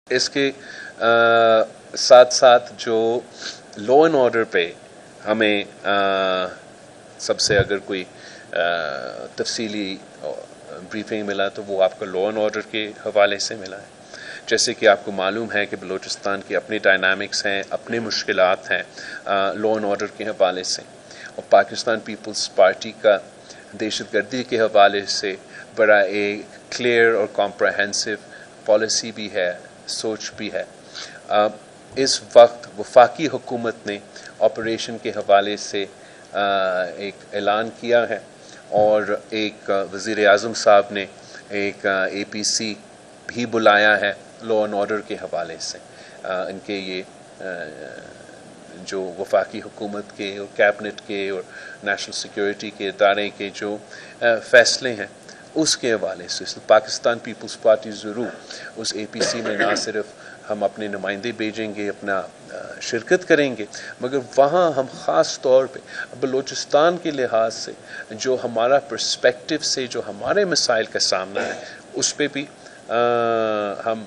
इसके साथ साथ जो लॉ एंड ऑर्डर पे हमें सबसे अगर कोई तफसीली ब्रीफिंग मिला तो वो आपका लॉ एंड ऑर्डर के हवाले से मिला है। जैसे कि आपको मालूम है कि बलूचिस्तान की अपनी डायनामिक्स हैं, अपनी मुश्किलात हैं लॉ एंड ऑर्डर के हवाले से, और पाकिस्तान पीपल्स पार्टी का दहशतगर्दी के हवाले से बड़ा एक क्लियर और कॉम्प्रहेंसिव पॉलिसी भी है, सोच भी है। इस वक्त वफाकी हुकूमत ने ऑपरेशन के हवाले से एक ऐलान किया है और एक वज़ीर आज़म साहब ने एक APC भी बुलाया है लॉ एंड ऑर्डर के हवाले से। इनके ये जो वफाकी हुकूमत के और कैबिनेट के और नेशनल सिक्योरिटी के इदारे के जो फ़ैसले हैं उसके हवाले से पाकिस्तान पीपल्स पार्टी ज़रूर उस APC में ना सिर्फ हम अपने नुमाइंदे भेजेंगे, अपना शिरकत करेंगे, मगर वहाँ हम ख़ास तौर पे बलूचिस्तान के लिहाज से जो हमारा पर्सपेक्टिव से जो हमारे मसाइल का सामना है उस पे भी हम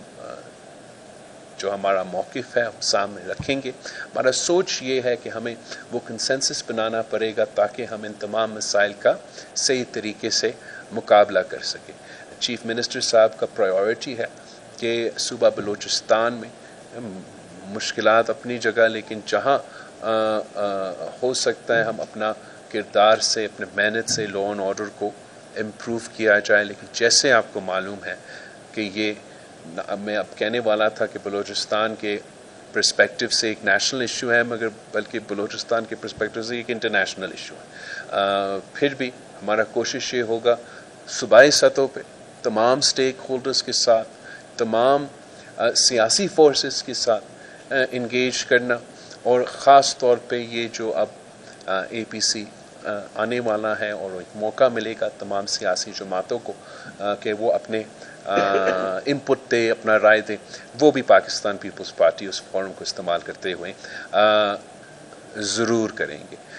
जो हमारा मौक़िफ़ है हम सामने रखेंगे। हमारा सोच ये है कि हमें वो कंसेंसस बनाना पड़ेगा ताकि हम इन तमाम मसाइल का सही तरीके से मुकाबला कर सकें। चीफ मिनिस्टर साहब का प्रायोरिटी है कि सूबा बलूचिस्तान में मुश्किलात अपनी जगह, लेकिन जहाँ हो सकता है हम अपना किरदार से, अपने मेहनत से लॉ एंड ऑर्डर को इम्प्रूव किया जाए। लेकिन जैसे आपको मालूम है कि ये मैं अब कहने वाला था कि बलूचिस्तान के पर्सपेक्टिव से एक नेशनल इशू है, मगर बल्कि बलूचिस्तान के पर्सपेक्टिव से एक इंटरनेशनल इशू है। फिर भी हमारा कोशिश ये होगा सूबाई सतह पे तमाम स्टेक होल्डर्स के साथ, तमाम सियासी फोर्सेस के साथ इंगेज करना, और ख़ास तौर पे ये जो अब APC आने वाला है और एक मौका मिलेगा तमाम सियासी जमातों को कि वो अपने इनपुट दे, अपना राय दे, वो भी पाकिस्तान पीपल्स पार्टी उस फोरम को इस्तेमाल करते हुए ज़रूर करेंगे।